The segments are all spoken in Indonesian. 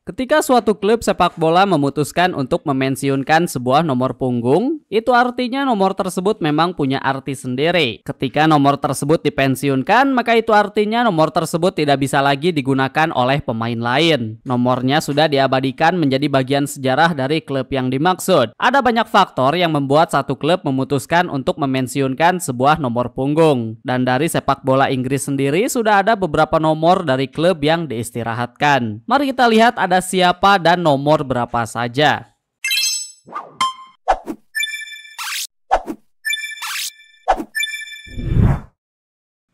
Ketika suatu klub sepak bola memutuskan untuk memensiunkan sebuah nomor punggung, itu artinya nomor tersebut memang punya arti sendiri. Ketika nomor tersebut dipensiunkan, maka itu artinya nomor tersebut tidak bisa lagi digunakan oleh pemain lain. Nomornya sudah diabadikan menjadi bagian sejarah dari klub yang dimaksud. Ada banyak faktor yang membuat satu klub memutuskan untuk memensiunkan sebuah nomor punggung. Dan dari sepak bola Inggris sendiri sudah ada beberapa nomor dari klub yang diistirahatkan. Mari kita lihat ada siapa dan nomor berapa saja.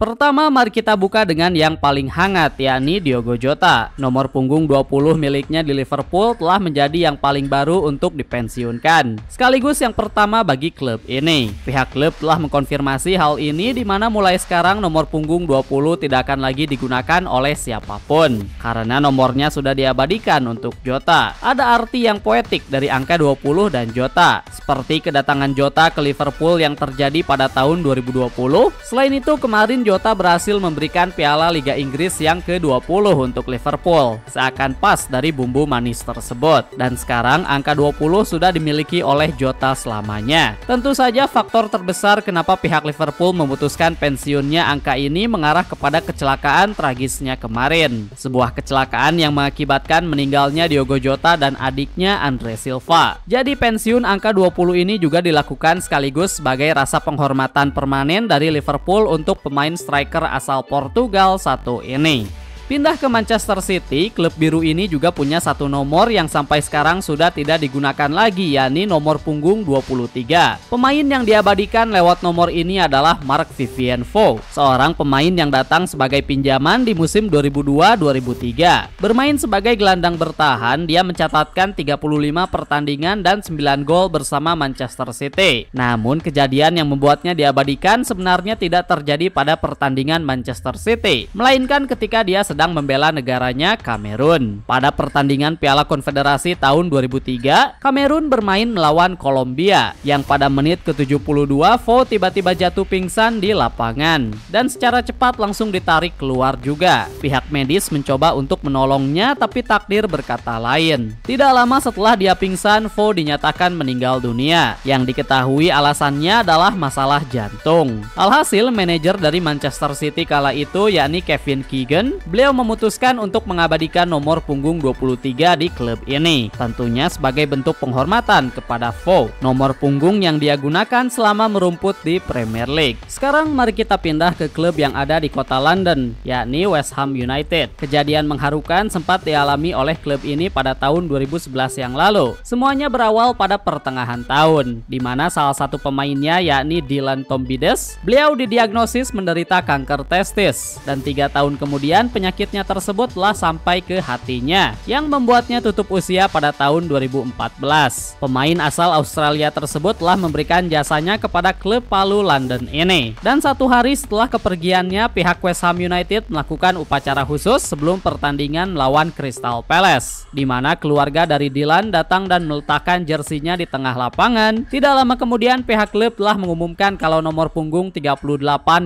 Pertama, mari kita buka dengan yang paling hangat, yakni Diogo Jota. Nomor punggung 20 miliknya di Liverpool telah menjadi yang paling baru untuk dipensiunkan. Sekaligus yang pertama bagi klub ini. Pihak klub telah mengkonfirmasi hal ini di mana mulai sekarang nomor punggung 20 tidak akan lagi digunakan oleh siapapun. Karena nomornya sudah diabadikan untuk Jota. Ada arti yang poetik dari angka 20 dan Jota. Seperti kedatangan Jota ke Liverpool yang terjadi pada tahun 2020. Selain itu, kemarin Jota berhasil memberikan Piala Liga Inggris yang ke-20 untuk Liverpool. Seakan pas dari bumbu manis tersebut. Dan sekarang angka 20 sudah dimiliki oleh Jota selamanya. Tentu saja faktor terbesar kenapa pihak Liverpool memutuskan pensiunnya angka ini mengarah kepada kecelakaan tragisnya kemarin. Sebuah kecelakaan yang mengakibatkan meninggalnya Diogo Jota dan adiknya Andre Silva. Jadi pensiun angka 20 ini juga dilakukan sekaligus sebagai rasa penghormatan permanen dari Liverpool untuk pemain striker asal Portugal satu ini. Pindah ke Manchester City, klub biru ini juga punya satu nomor yang sampai sekarang sudah tidak digunakan lagi, yakni nomor punggung 23. Pemain yang diabadikan lewat nomor ini adalah Marc-Vivien Foe, seorang pemain yang datang sebagai pinjaman di musim 2002-2003. Bermain sebagai gelandang bertahan, dia mencatatkan 35 pertandingan dan 9 gol bersama Manchester City. Namun kejadian yang membuatnya diabadikan sebenarnya tidak terjadi pada pertandingan Manchester City, melainkan ketika dia sedang membela negaranya Kamerun. Pada pertandingan Piala Konfederasi tahun 2003, Kamerun bermain melawan Kolombia, yang pada menit ke-72 Foe tiba-tiba jatuh pingsan di lapangan dan secara cepat langsung ditarik keluar juga. Pihak medis mencoba untuk menolongnya, tapi takdir berkata lain. Tidak lama setelah dia pingsan, Foe dinyatakan meninggal dunia. Yang diketahui alasannya adalah masalah jantung. Alhasil, manajer dari Manchester City kala itu, yakni Kevin Keegan, beliau memutuskan untuk mengabadikan nomor punggung 23 di klub ini. Tentunya sebagai bentuk penghormatan kepada Foe, nomor punggung yang dia gunakan selama merumput di Premier League. Sekarang mari kita pindah ke klub yang ada di kota London, yakni West Ham United. Kejadian mengharukan sempat dialami oleh klub ini pada tahun 2011 yang lalu. Semuanya berawal pada pertengahan tahun, di mana salah satu pemainnya yakni Dylan Tombides, beliau didiagnosis menderita kanker testis, dan 3 tahun kemudian penyakitnya tersebut telah sampai ke hatinya, yang membuatnya tutup usia pada tahun 2014. Pemain asal Australia tersebut telah memberikan jasanya kepada klub Palu London ini. Dan 1 hari setelah kepergiannya, pihak West Ham United melakukan upacara khusus sebelum pertandingan melawan Crystal Palace, di mana keluarga dari Dylan datang dan meletakkan jersinya di tengah lapangan. Tidak lama kemudian pihak klub telah mengumumkan kalau nomor punggung 38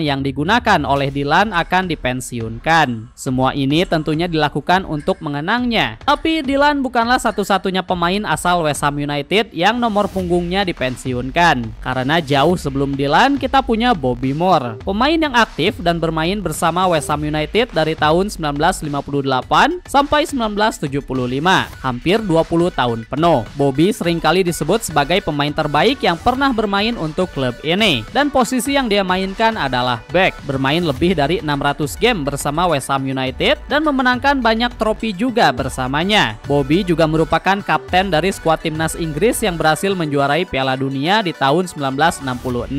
yang digunakan oleh Dylan akan dipensiunkan. Semua ini tentunya dilakukan untuk mengenangnya. Tapi Dylan bukanlah satu-satunya pemain asal West Ham United yang nomor punggungnya dipensiunkan. Karena jauh sebelum Dylan kita punya Bobby Moore, pemain yang aktif dan bermain bersama West Ham United dari tahun 1958 sampai 1975, hampir 20 tahun penuh. Bobby seringkali disebut sebagai pemain terbaik yang pernah bermain untuk klub ini. Dan posisi yang dia mainkan adalah back, bermain lebih dari 600 game bersama West Ham United dan memenangkan banyak trofi juga bersamanya. Bobby juga merupakan kapten dari skuad timnas Inggris yang berhasil menjuarai Piala Dunia di tahun 1966.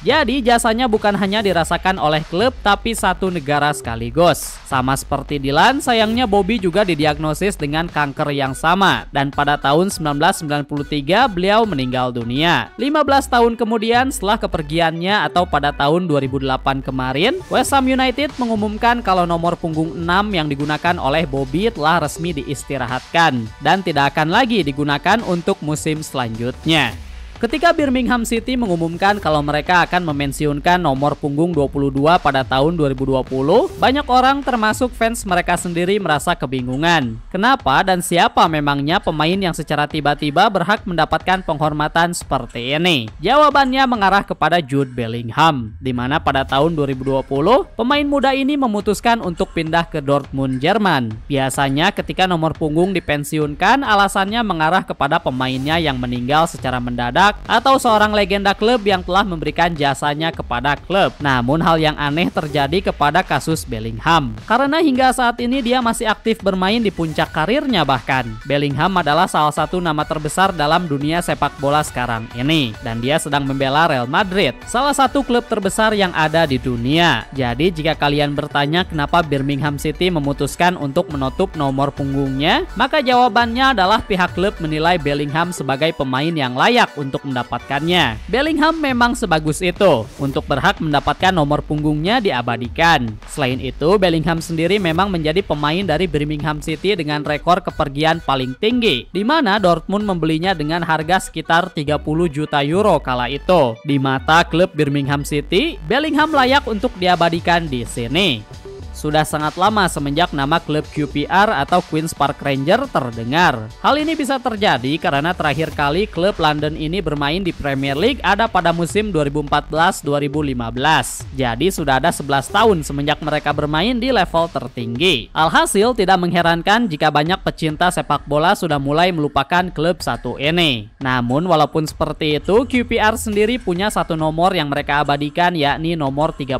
Jadi jasanya bukan hanya dirasakan oleh klub tapi satu negara sekaligus. Sama seperti Dylan, sayangnya Bobby juga didiagnosis dengan kanker yang sama, dan pada tahun 1993 beliau meninggal dunia. 15 tahun kemudian setelah kepergiannya atau pada tahun 2008 kemarin, West Ham United mengumumkan kalau nomor punggung 6 yang digunakan oleh Bobby telah resmi diistirahatkan dan tidak akan lagi digunakan untuk musim selanjutnya. Ketika Birmingham City mengumumkan kalau mereka akan memensiunkan nomor punggung 22 pada tahun 2020, banyak orang termasuk fans mereka sendiri merasa kebingungan. Kenapa dan siapa memangnya pemain yang secara tiba-tiba berhak mendapatkan penghormatan seperti ini? Jawabannya mengarah kepada Jude Bellingham, di mana pada tahun 2020, pemain muda ini memutuskan untuk pindah ke Dortmund, Jerman. Biasanya ketika nomor punggung dipensiunkan, alasannya mengarah kepada pemainnya yang meninggal secara mendadak atau seorang legenda klub yang telah memberikan jasanya kepada klub. Namun hal yang aneh terjadi kepada kasus Bellingham, karena hingga saat ini dia masih aktif bermain di puncak karirnya. Bahkan Bellingham adalah salah satu nama terbesar dalam dunia sepak bola sekarang ini, dan dia sedang membela Real Madrid, salah satu klub terbesar yang ada di dunia. Jadi jika kalian bertanya kenapa Birmingham City memutuskan untuk menutup nomor punggungnya, maka jawabannya adalah pihak klub menilai Bellingham sebagai pemain yang layak untuk mendapatkannya. Bellingham memang sebagus itu untuk berhak mendapatkan nomor punggungnya diabadikan. Selain itu, Bellingham sendiri memang menjadi pemain dari Birmingham City dengan rekor kepergian paling tinggi, di mana Dortmund membelinya dengan harga sekitar 30 juta euro kala itu. Di mata klub Birmingham City, Bellingham layak untuk diabadikan di sini. Sudah sangat lama semenjak nama klub QPR atau Queen's Park Rangers terdengar. Hal ini bisa terjadi karena terakhir kali klub London ini bermain di Premier League ada pada musim 2014-2015. Jadi sudah ada 11 tahun semenjak mereka bermain di level tertinggi. Alhasil tidak mengherankan jika banyak pecinta sepak bola sudah mulai melupakan klub satu ini. Namun walaupun seperti itu, QPR sendiri punya satu nomor yang mereka abadikan, yakni nomor 31.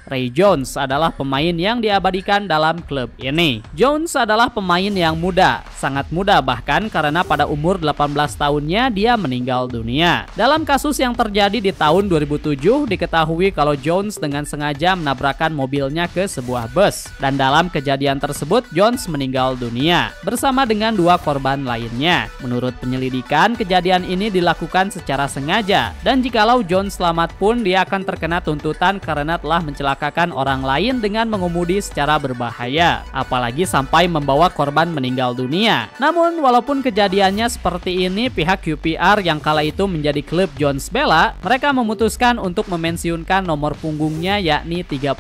Ray Jones adalah pemain yang diabadikan dalam klub ini. Jones adalah pemain yang muda, sangat muda bahkan, karena pada umur 18 tahunnya dia meninggal dunia. Dalam kasus yang terjadi di tahun 2007, diketahui kalau Jones dengan sengaja menabrakkan mobilnya ke sebuah bus, dan dalam kejadian tersebut Jones meninggal dunia bersama dengan dua korban lainnya. Menurut penyelidikan, kejadian ini dilakukan secara sengaja, dan jikalau Jones selamat pun dia akan terkena tuntutan karena telah mencelakakan orang lain dengan mengemudi secara berbahaya, apalagi sampai membawa korban meninggal dunia. Namun walaupun kejadiannya seperti ini, pihak QPR yang kala itu menjadi klub Jones bela, mereka memutuskan untuk memensiunkan nomor punggungnya, yakni 31.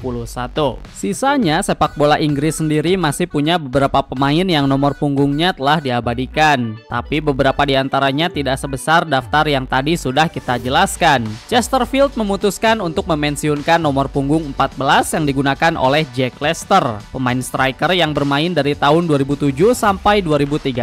Sisanya sepak bola Inggris sendiri masih punya beberapa pemain yang nomor punggungnya telah diabadikan, tapi beberapa diantaranya tidak sebesar daftar yang tadi sudah kita jelaskan. Chesterfield memutuskan untuk memensiunkan nomor punggung 14 yang digunakan oleh Jack Lester, pemain striker yang bermain dari tahun 2007 sampai 2013.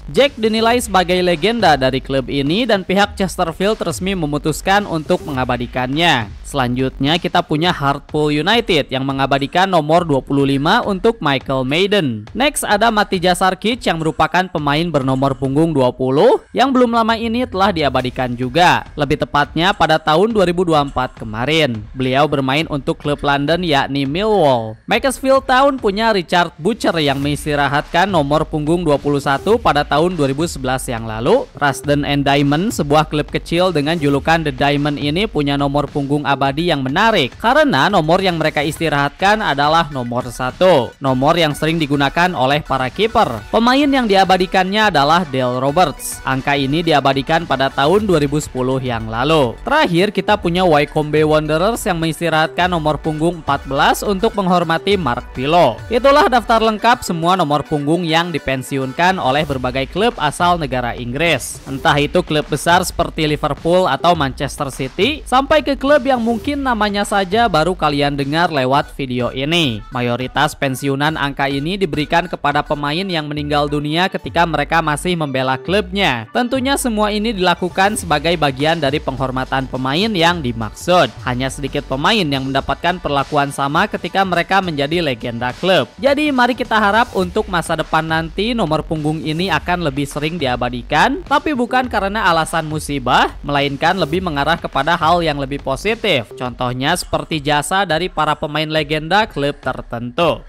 Jack dinilai sebagai legenda dari klub ini dan pihak Chesterfield resmi memutuskan untuk mengabadikannya. Selanjutnya kita punya Hartlepool United yang mengabadikan nomor 25 untuk Michael Maiden. Next ada Matija Sarkic yang merupakan pemain bernomor punggung 20 yang belum lama ini telah diabadikan juga. Lebih tepatnya pada tahun 2024 kemarin. Beliau bermain untuk klub London yakni Millwall. Macclesfield Town punya Richard Butcher yang mengistirahatkan nomor punggung 21 pada tahun 2011 yang lalu. Rusden and Diamond, sebuah klub kecil dengan julukan The Diamond ini punya nomor punggung abadi yang menarik karena nomor yang mereka istirahatkan adalah nomor 1, nomor yang sering digunakan oleh para kiper. Pemain yang diabadikannya adalah Dale Roberts. Angka ini diabadikan pada tahun 2010 yang lalu. Terakhir kita punya Wycombe Wanderers yang mengistirahatkan nomor punggung 14 untuk menghormati Mark Pillow. Itulah daftar lengkap semua nomor punggung yang dipensiunkan oleh berbagai klub asal negara Inggris. Entah itu klub besar seperti Liverpool atau Manchester City, sampai ke klub yang mungkin namanya saja baru kalian dengar lewat video ini. Mayoritas pensiunan angka ini diberikan kepada pemain yang meninggal dunia ketika mereka masih membela klubnya. Tentunya semua ini dilakukan sebagai bagian dari penghormatan pemain yang dimaksud. Hanya sedikit pemain yang mendapatkan perlakuan sama ketika mereka menjadi legenda klub. Jadi mari kita harap untuk masa depan nanti nomor punggung ini akan lebih sering diabadikan, tapi bukan karena alasan musibah, melainkan lebih mengarah kepada hal yang lebih positif. Contohnya seperti jasa dari para pemain legenda klub tertentu.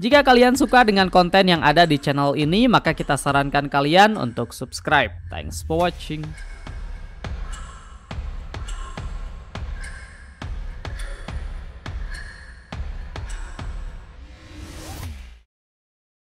Jika kalian suka dengan konten yang ada di channel ini, maka kita sarankan kalian untuk subscribe. Thanks for watching.